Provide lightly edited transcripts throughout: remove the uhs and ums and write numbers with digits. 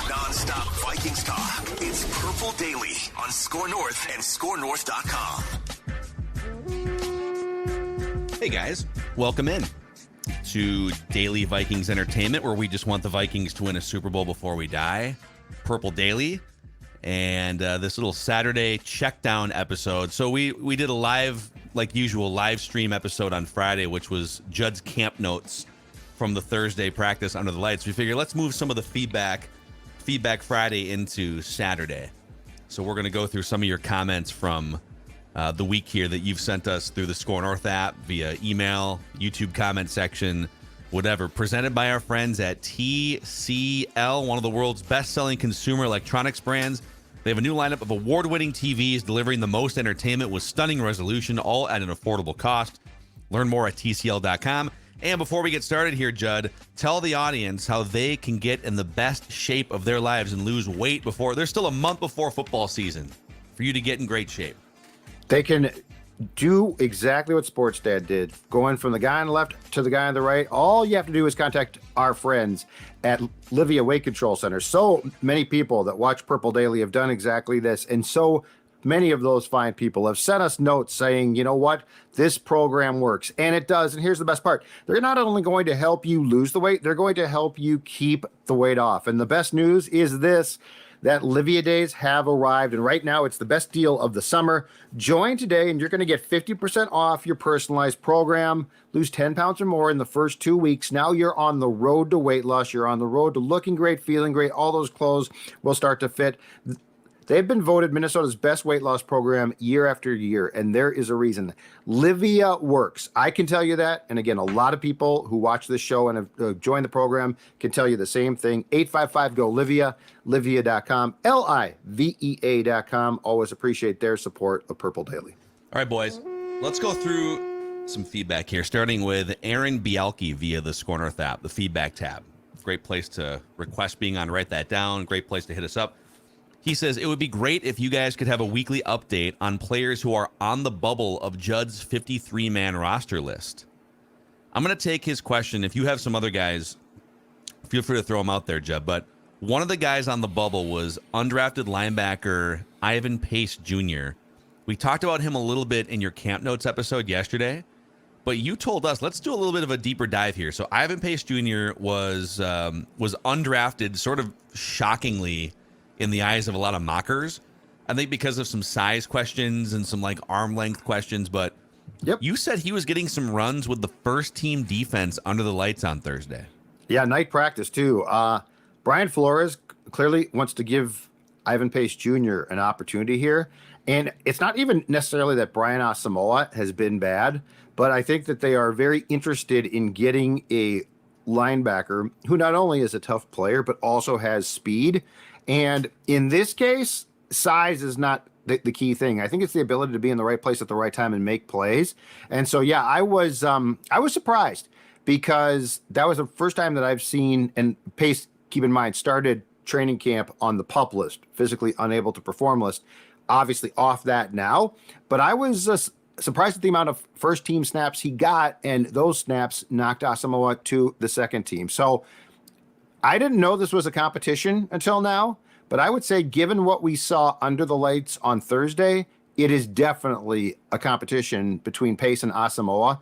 Non-stop Vikings talk. It's Purple Daily on Score North and ScoreNorth.com. Hey guys, welcome in to Daily Vikings Entertainment, where we just want the Vikings to win a Super Bowl before we die. Purple Daily, and this little Saturday check down episode. So we did a live, like usual, live stream episode on Friday, which was Judd's camp notes from the Thursday practice under the lights. We figured let's move some of the feedback Friday into Saturday. So we're going to go through some of your comments from the week here that you've sent us through the Score North app, via email, YouTube comment section, whatever. Presented by our friends at TCL, one of the world's best-selling consumer electronics brands. They have a new lineup of award-winning TVs delivering the most entertainment with stunning resolution, all at an affordable cost. Learn more at TCL.com. And before we get started here, Judd, tell the audience how they can get in the best shape of their lives and lose weight before. There's still a month before football season for you to get in great shape. They can do exactly what Sports Dad did, going from the guy on the left to the guy on the right. All you have to do is contact our friends at Livia Weight Control Center. So many people that watch Purple Daily have done exactly this, and so many of those fine people have sent us notes saying, you know what, this program works, and it does. And here's the best part. They're not only going to help you lose the weight, they're going to help you keep the weight off. And the best news is this, that Livia days have arrived, and right now it's the best deal of the summer. Join today and you're going to get 50% off your personalized program. Lose 10 pounds or more in the first 2 weeks. Now you're on the road to weight loss. You're on the road to looking great, feeling great. All those clothes will start to fit. They've been voted Minnesota's best weight loss program year after year, and there is a reason. Livia works. I can tell you that. And again, a lot of people who watch this show and have joined the program can tell you the same thing. 855-GO-LIVIA, Livia.com, Livea.com. Always appreciate their support of Purple Daily. All right, boys, let's go through some feedback here, starting with Aaron Bialke via the Score North app, the feedback tab. Great place to request being on, write that down. Great place to hit us up. He says, it would be great if you guys could have a weekly update on players who are on the bubble of Judd's 53-man roster list. I'm going to take his question. If you have some other guys, feel free to throw them out there, Judd. But one of the guys on the bubble was undrafted linebacker Ivan Pace Jr. We talked about him a little bit in your Camp Notes episode yesterday, but you told us, let's do a little bit of a deeper dive here. So Ivan Pace Jr. was undrafted, sort of shockingly, in the eyes of a lot of mockers, I think because of some size questions and some like arm length questions. But yep, you said he was getting some runs with the first team defense under the lights on Thursday. Yeah, night practice too. Brian Flores clearly wants to give Ivan Pace Jr. an opportunity here. And it's not even necessarily that Brian Asamoah has been bad, but I think that they are very interested in getting a linebacker who not only is a tough player, but also has speed. And in this case, size is not the key thing. I think it's the ability to be in the right place at the right time and make plays. And so, yeah, I was surprised because that was the first time that I've seen, and Pace, keep in mind, started training camp on the PUP list, physically unable to perform list, obviously off that now. But I was surprised at the amount of first team snaps he got, and those snaps knocked Asamoah to the second team. So I didn't know this was a competition until now, but I would say given what we saw under the lights on Thursday, it is definitely a competition between Pace and Asamoah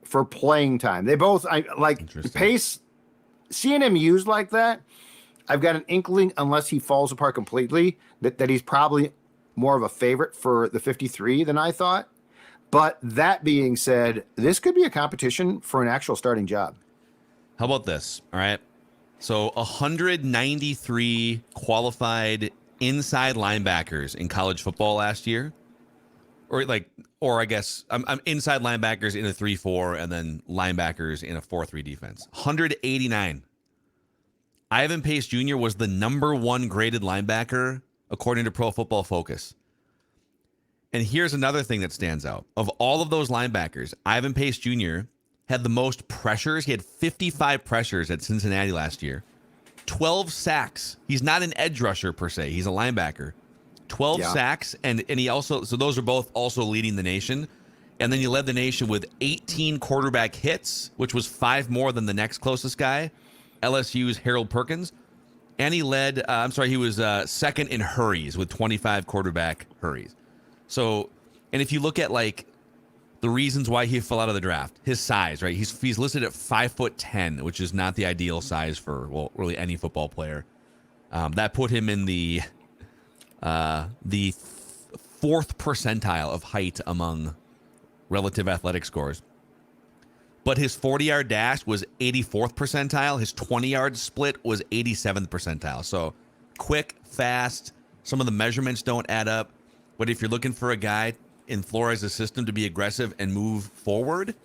for playing time. They both, Pace, seeing him used like that, I've got an inkling, unless he falls apart completely, that he's probably more of a favorite for the 53 than I thought. But that being said, this could be a competition for an actual starting job. How about this? All right. So 193 qualified inside linebackers in college football last year. Or I guess I'm inside linebackers in a 3-4 and then linebackers in a 4-3 defense. 189. Ivan Pace Jr. was the number one graded linebacker according to Pro Football Focus. And here's another thing that stands out. Of all of those linebackers, Ivan Pace Jr. had the most pressures. He had 55 pressures at Cincinnati last year. 12 sacks. He's not an edge rusher per se. He's a linebacker. 12 sacks, and he also, so those are both also leading the nation. And then he led the nation with 18 quarterback hits, which was 5 more than the next closest guy, LSU's Harold Perkins. And he led, he was second in hurries with 25 quarterback hurries. So, and if you look at like the reasons why he fell out of the draft, his size, right? He's listed at 5'10", which is not the ideal size for, well, really any football player. That put him in the fourth percentile of height among relative athletic scores. But his 40-yard dash was 84th percentile. His 20-yard split was 87th percentile. So quick, fast. Some of the measurements don't add up. But if you're looking for a guy in Flores' system to be aggressive and move forward,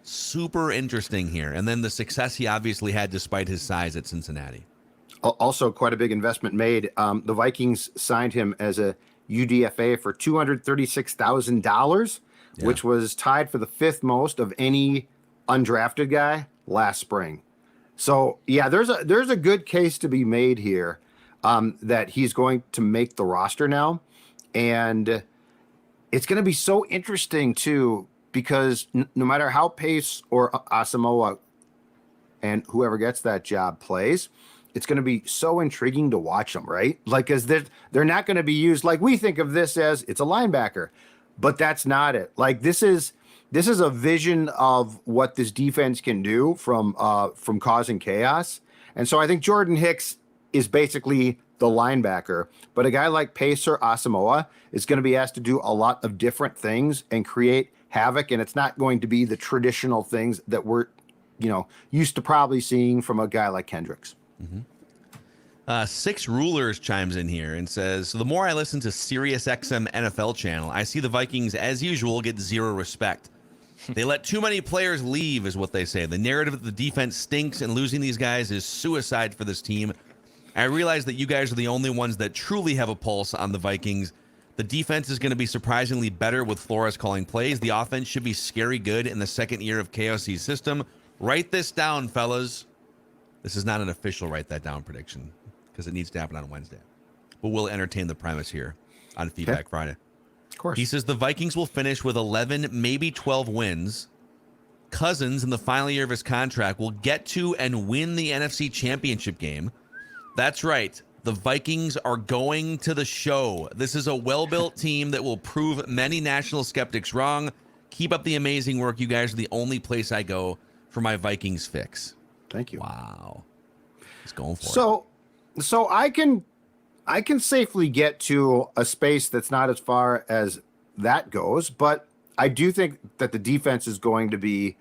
super interesting here. And then the success he obviously had despite his size at Cincinnati. Also, quite a big investment made. The Vikings signed him as a UDFA for $236,000, which was tied for the fifth most of any undrafted guy last spring. So yeah, there's a good case to be made here that he's going to make the roster now, and it's going to be so interesting too, because no matter how Pace or Asamoah and whoever gets that job plays, it's going to be so intriguing to watch them, right? Like, as they're not going to be used like we think of this as it's a linebacker, but that's not it. Like, this is a vision of what this defense can do from causing chaos. And so I think Jordan Hicks is basically the linebacker, but a guy like Pace or Asamoah is going to be asked to do a lot of different things and create havoc. And it's not going to be the traditional things that we're, used to probably seeing from a guy like Kendricks. Mm-hmm. Six Rulers chimes in here and says, so the more I listen to SiriusXM NFL channel, I see the Vikings, as usual, get zero respect. They let too many players leave, is what they say. The narrative that the defense stinks and losing these guys is suicide for this team. I realize that you guys are the only ones that truly have a pulse on the Vikings. The defense is going to be surprisingly better with Flores calling plays. The offense should be scary good in the second year of KOC's system. Write this down, fellas. This is not an official write that down prediction because it needs to happen on Wednesday. But we'll entertain the premise here on Feedback Friday. Of course. He says the Vikings will finish with 11, maybe 12 wins. Cousins, in the final year of his contract, will get to and win the NFC Championship game. That's right. The Vikings are going to the show. This is a well-built team that will prove many national skeptics wrong. Keep up the amazing work. You guys are the only place I go for my Vikings fix. Thank you. Wow. He's going for it. So I can safely get to a space that's not as far as that goes, but I do think that the defense is going to be,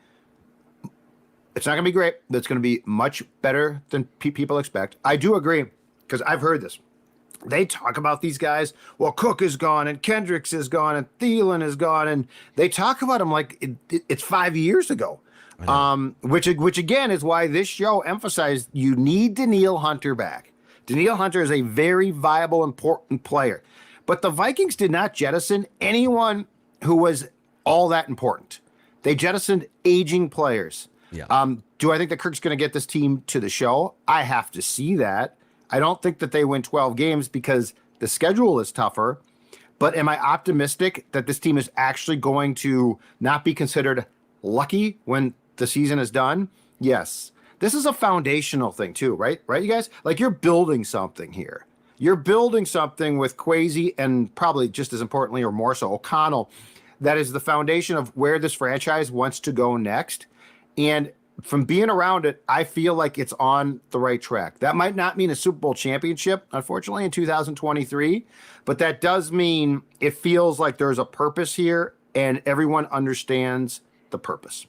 it's not going to be great. That's going to be much better than people expect. I do agree, because I've heard this. They talk about these guys. Well, Cook is gone, and Kendricks is gone, and Thielen is gone, and they talk about them like it's 5 years ago. Which again is why this show emphasized you need Danielle Hunter back. Danielle Hunter is a very viable, important player, but the Vikings did not jettison anyone who was all that important. They jettisoned aging players. Yeah. Do I think that Kirk's going to get this team to the show? I have to see that. I don't think that they win 12 games because the schedule is tougher, but am I optimistic that this team is actually going to not be considered lucky when the season is done? Yes. This is a foundational thing too, right? Right, you guys? Like, you're building something here. You're building something with Kwesi and probably just as importantly or more so O'Connell. That is the foundation of where this franchise wants to go next. And from being around it, I feel like it's on the right track. That might not mean a Super Bowl championship, unfortunately, in 2023, but that does mean it feels like there's a purpose here and everyone understands the purpose.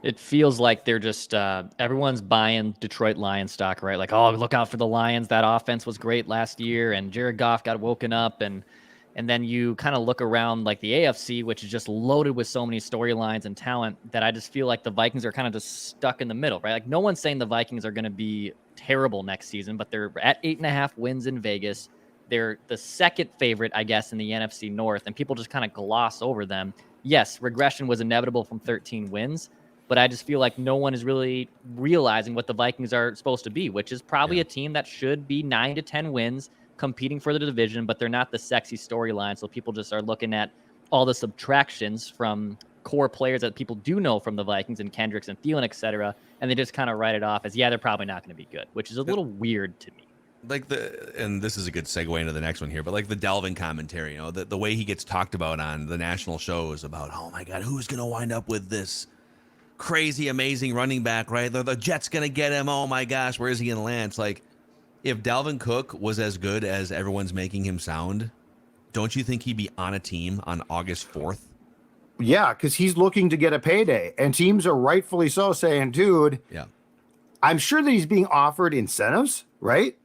It feels like they're just everyone's buying Detroit Lions stock, right? Like, oh, look out for the Lions. That offense was great last year, and Jared Goff got woken up, and then you kind of look around like the AFC, which is just loaded with so many storylines and talent that I just feel like the Vikings are kind of just stuck in the middle, right? Like, no one's saying the Vikings are going to be terrible next season, but they're at 8.5 wins in Vegas. They're the second favorite, I guess, in the NFC North, and people just kind of gloss over them. Yes, regression was inevitable from 13 wins, but I just feel like no one is really realizing what the Vikings are supposed to be, which is probably a team that should be 9 to 10 wins, competing for the division, but they're not the sexy storyline. So people just are looking at all the subtractions from core players that people do know from the Vikings and Kendricks and Thielen, et cetera, and they just kind of write it off as, yeah, they're probably not going to be good, which is a little weird to me. and this is a good segue into the next one here, but like the Dalvin commentary, the way he gets talked about on the national shows about, oh my God, who's going to wind up with this crazy, amazing running back, right? The Jets going to get him. Oh my gosh, where is he going to land? It's like, if Dalvin Cook was as good as everyone's making him sound, don't you think he'd be on a team on August 4th? Yeah, because he's looking to get a payday, and teams are rightfully so saying, dude, yeah, I'm sure that he's being offered incentives, right?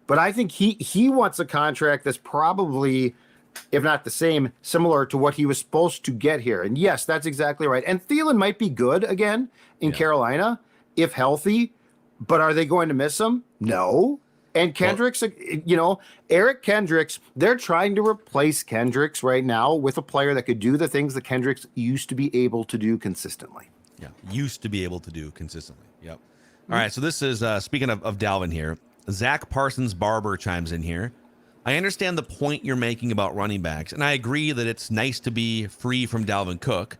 But I think he wants a contract that's probably, if not the same, similar to what he was supposed to get here. And yes, that's exactly right. And Thielen might be good again in Carolina if healthy, but are they going to miss him? No. And Kendricks, Eric Kendricks, they're trying to replace Kendricks right now with a player that could do the things that Kendricks used to be able to do consistently. Yeah, used to be able to do consistently. Yep. All right, so this is, speaking of Dalvin here, Zach Parsons Barber chimes in here. I understand the point you're making about running backs, and I agree that it's nice to be free from Dalvin Cook,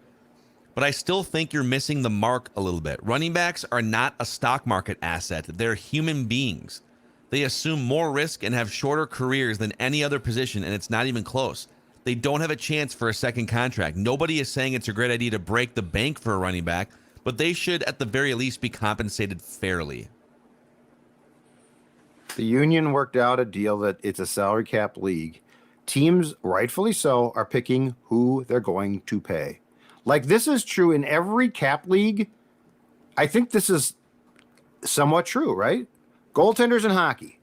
but I still think you're missing the mark a little bit. Running backs are not a stock market asset. They're human beings. They assume more risk and have shorter careers than any other position, and it's not even close. They don't have a chance for a second contract. Nobody is saying it's a great idea to break the bank for a running back, but they should at the very least be compensated fairly. The union worked out a deal that it's a salary cap league. Teams, rightfully so, are picking who they're going to pay. Like, this is true in every cap league. I think this is somewhat true, right? Goaltenders in hockey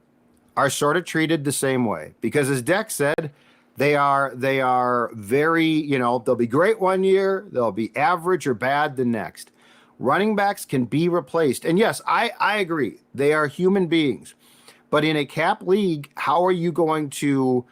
are sort of treated the same way because, as Deck said, they are very, they'll be great one year, they'll be average or bad the next. Running backs can be replaced. And yes, I agree. They are human beings. But in a cap league, how are you going to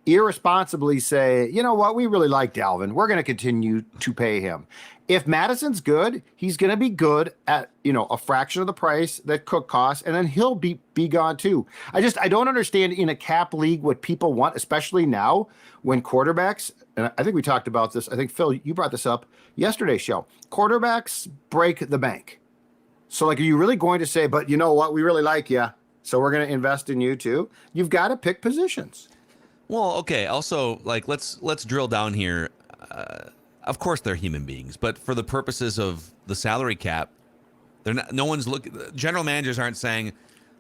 irresponsibly say, you know what, we really like Dalvin, we're going to continue to pay him? If Madison's good, he's going to be good at, a fraction of the price that Cook costs, and then he'll be gone too. I don't understand in a cap league what people want, especially now when quarterbacks, and I think we talked about this, I think, Phil, you brought this up yesterday's show, quarterbacks break the bank. So, like, are you really going to say, but you know what, we really like you, so we're going to invest in you too? You've got to pick positions. Well, okay. Also, like, let's drill down here. Of course, they're human beings, but for the purposes of the salary cap, they're not. No one's looking. General managers aren't saying,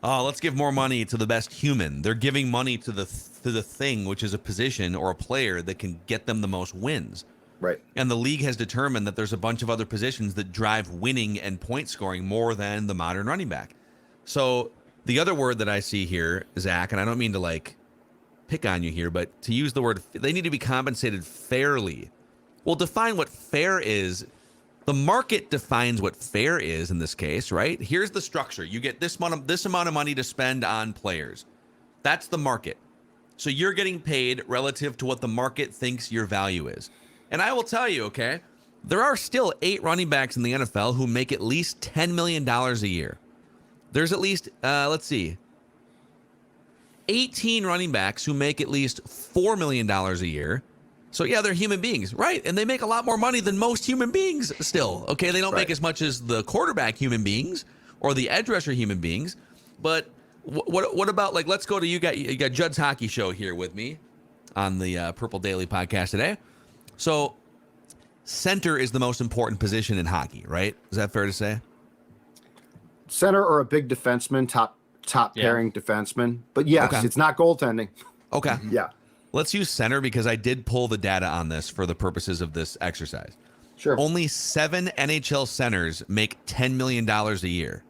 "Oh, let's give more money to the best human." They're giving money to the thing, which is a position or a player that can get them the most wins. Right. And the league has determined that there's a bunch of other positions that drive winning and point scoring more than the modern running back. So the other word that I see here, Zach, and I don't mean to like pick on you here, but to use the word, they need to be compensated fairly. Well, define what fair is. The market defines what fair is in this case, right? Here's the structure. You get this amount of money to spend on players. That's the market. So you're getting paid relative to what the market thinks your value is. And I will tell you, okay, there are still 8 running backs in the NFL who make at least $10 million a year. There's at least, 18 running backs who make at least $4 million a year. So, yeah, they're human beings, right? And they make a lot more money than most human beings still, okay? They don't make as much as the quarterback human beings or the edge rusher human beings. But what about, like, let's go to you got Judd's Hockey Show here with me on the Purple Daily podcast today. So, center is the most important position in hockey, right? Is that fair to say? Center or a big defenseman, top pairing defenseman. But yes, It's not goaltending. Okay. Yeah. Let's use center because I did pull the data on this for the purposes of this exercise. Sure. Only 7 NHL centers make $10 million a year.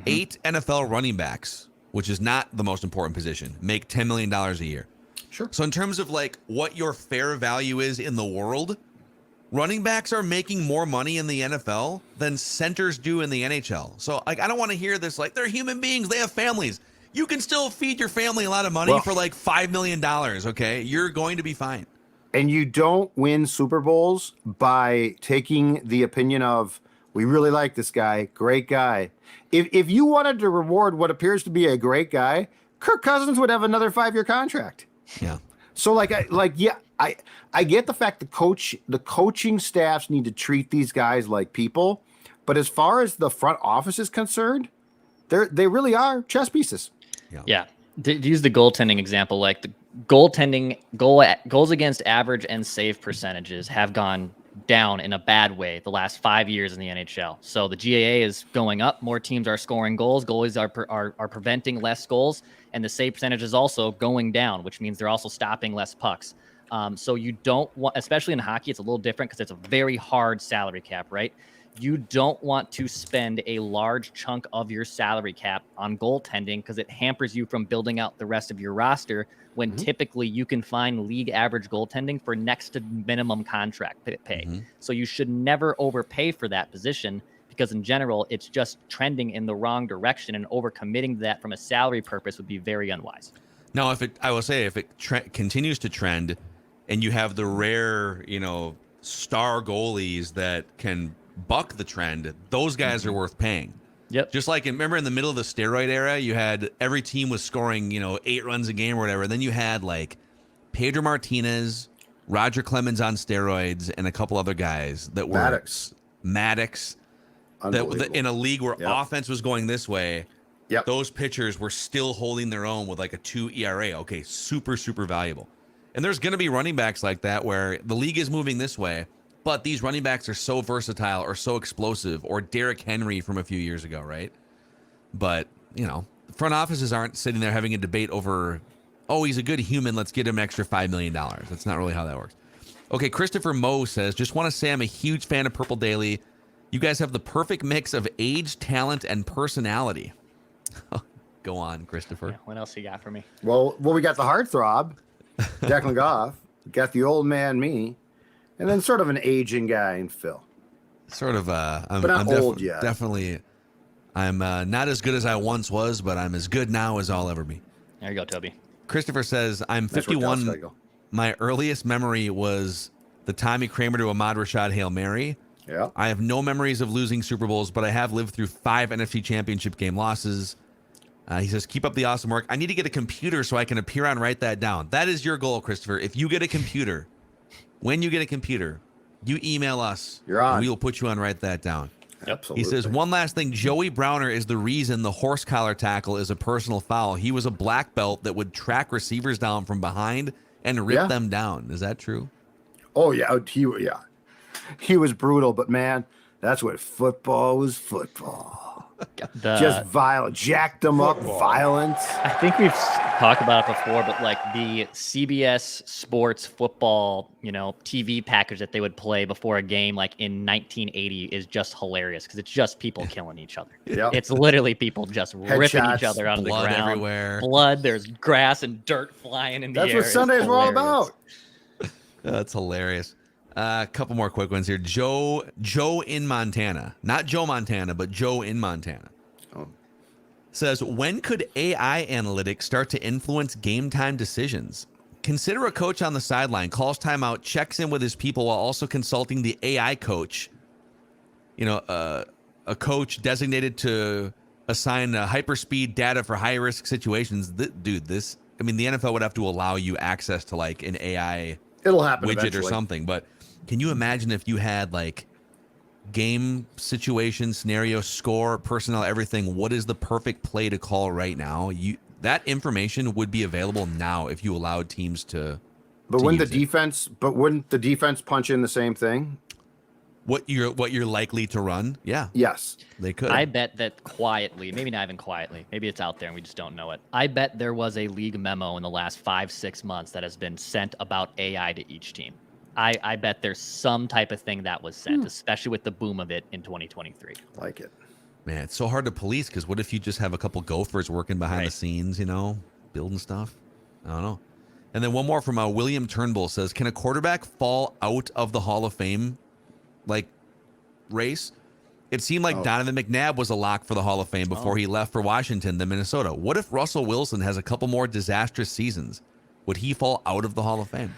8 NFL running backs, which is not the most important position, make $10 million a year. Sure. So in terms of like what your fair value is in the world, running backs are making more money in the NFL than centers do in the NHL. So like, I don't want to hear this like they're human beings, they have families. You can still feed your family a lot of money for like $5 million, okay? You're going to be fine. And you don't win Super Bowls by taking the opinion of, we really like this guy, great guy. If you wanted to reward what appears to be a great guy, Kirk Cousins would have another 5-year contract. Yeah. So I get the fact the coaching staffs need to treat these guys like people, but as far as the front office is concerned, they really are chess pieces. Yeah. To use the goaltending example, like the goals against average and save percentages have gone down in a bad way the last 5 years in the NHL. So the GAA is going up. More teams are scoring goals. Goalies are preventing less goals, and the save percentage is also going down, which means they're also stopping less pucks. So you don't want, especially in hockey, it's a little different because it's a very hard salary cap, right? You don't want to spend a large chunk of your salary cap on goaltending because it hampers you from building out the rest of your roster when typically you can find league average goaltending for next to minimum contract pay. So you should never overpay for that position because in general, it's just trending in the wrong direction, and overcommitting to that from a salary purpose would be very unwise. Now, if it continues to trend and you have the rare, star goalies that can buck the trend, those guys are worth paying. Yep. Just like, remember in the middle of the steroid era, you had every team was scoring, 8 runs a game or whatever. Then you had like Pedro Martinez, Roger Clemens on steroids, and a couple other guys that were Maddox. That in a league where offense was going this way, those pitchers were still holding their own with like a 2 ERA. Okay, super, super valuable. And there's going to be running backs like that where the league is moving this way, but these running backs are so versatile or so explosive, or Derrick Henry from a few years ago, right? But, front offices aren't sitting there having a debate over, oh, he's a good human, let's get him an extra $5 million. That's not really how that works. Okay, Christopher Moe says, just want to say I'm a huge fan of Purple Daily. You guys have the perfect mix of age, talent, and personality. Go on, Christopher. Yeah, what else you got for me? Well, we got the heartthrob, Declan Goff. Got the old man, me. And then sort of an aging guy in Phil. Sort of, but not old yet. Definitely, I'm not as good as I once was, but I'm as good now as I'll ever be. There you go, Toby. Christopher says, I'm 51. My earliest memory was the Tommy Kramer to Ahmad Rashad Hail Mary. Yeah. I have no memories of losing Super Bowls, but I have lived through 5 NFC Championship game losses. He says, keep up the awesome work. I need to get a computer so I can appear on Write That Down. That is your goal, Christopher. If you get a computer, when you get a computer, you email us. You're on. We will put you on Write That Down. Absolutely. He says, one last thing. Joey Browner is the reason the horse collar tackle is a personal foul. He was a black belt that would track receivers down from behind and rip them down. Is that true? Oh, yeah. He was brutal, but man, that's what football was. Just violent, jacked them up, violence. I think we've talked about it before, but like the CBS Sports football, TV package that they would play before a game, like in 1980, is just hilarious because it's just people killing each other. Yep. It's literally people just ripping each other out of the blood ground. Everywhere. Blood. There's grass and dirt flying in the air. That's what Sundays were all about. That's hilarious. A couple more quick ones here. Joe in Montana. Not Joe Montana, but Joe in Montana. Says, when could AI analytics start to influence game time decisions? Consider a coach on the sideline, calls timeout, checks in with his people while also consulting the AI coach. A coach designated to assign hyperspeed data for high-risk situations. The NFL would have to allow you access to like an AI It'll happen widget eventually. or something, but can you imagine if you had like game situation, scenario, score, personnel, everything? What is the perfect play to call right now? That information would be available now if you allowed teams to. But wouldn't the defense punch in the same thing? What you're likely to run? Yeah. Yes. They could. I bet that quietly, maybe not even quietly, maybe it's out there and we just don't know it. I bet there was a league memo in the last 5-6 months that has been sent about AI to each team. I bet there's some type of thing that was sent, especially with the boom of it in 2023. Like it. Man, it's so hard to police because what if you just have a couple gophers working behind the scenes, building stuff? I don't know. And then one more from William Turnbull says, can a quarterback fall out of the Hall of Fame race? It seemed like Donovan McNabb was a lock for the Hall of Fame before he left for Washington, then Minnesota. What if Russell Wilson has a couple more disastrous seasons? Would he fall out of the Hall of Fame?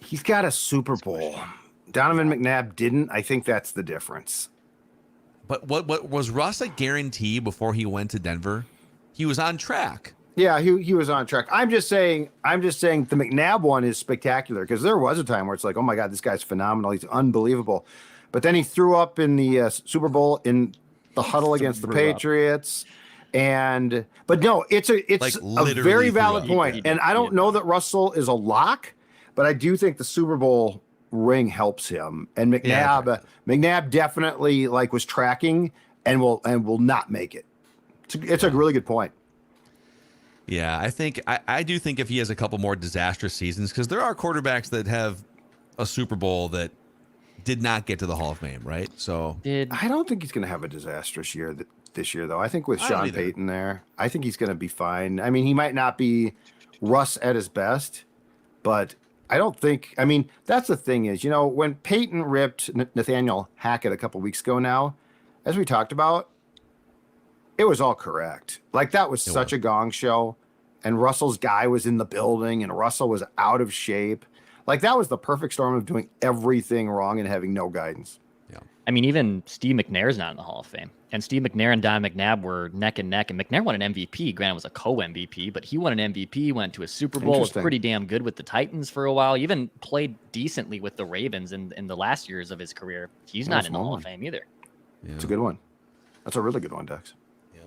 He's got a Super Bowl. Donovan McNabb didn't. I think that's the difference. But what was Russ a guarantee before he went to Denver? He was on track. Yeah, he was on track. I'm just saying the McNabb one is spectacular because there was a time where it's like, oh my God, this guy's phenomenal. He's unbelievable. But then he threw up in the Super Bowl in the huddle against the Patriots. But no, it's Like, a literally very threw valid up. point. And I don't know that Russell is a lock, but I do think the Super Bowl ring helps him. And McNabb definitely was tracking and will not make it. It's a really good point. Yeah, I do think if he has a couple more disastrous seasons, because there are quarterbacks that have a Super Bowl that did not get to the Hall of Fame, right? So I don't think he's going to have a disastrous year this year, though. I think with Sean Payton there, I think he's going to be fine. I mean, he might not be Russ at his best, but I don't think. I mean, that's the thing is, when Payton ripped Nathaniel Hackett a couple weeks ago now, as we talked about, it was all correct. That was such a gong show, and Russell's guy was in the building, and Russell was out of shape. That was the perfect storm of doing everything wrong and having no guidance. Yeah. I mean, even Steve McNair's not in the Hall of Fame. And Steve McNair and Don McNabb were neck and neck. And McNair won an MVP. Granted, it was a co-MVP, but he won an MVP, went to a Super Bowl, was pretty damn good with the Titans for a while. He even played decently with the Ravens in the last years of his career. He's not in the Hall of Fame either. Yeah. It's a good one. That's a really good one, Dex. Yeah.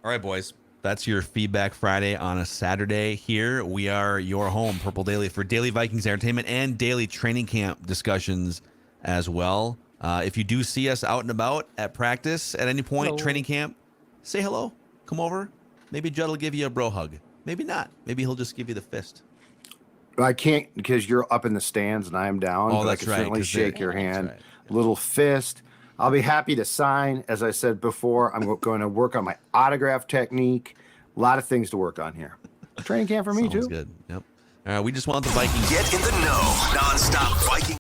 All right, boys. That's your Feedback Friday on a Saturday here. We are your home, Purple Daily, for daily Vikings entertainment and daily training camp discussions as well. If you do see us out and about at practice at any point, training camp, say hello. Come over. Maybe Judd will give you a bro hug. Maybe not. Maybe he'll just give you the fist. I can't because you're up in the stands and I'm down. Oh, but that's I can right. certainly shake your hand. Right. Little fist. I'll be happy to sign. As I said before, I'm going to work on my autograph technique. A lot of things to work on here. Training camp for me, too. Sounds good. Yep. We just want the Vikings. Get in the know. Non-stop Viking.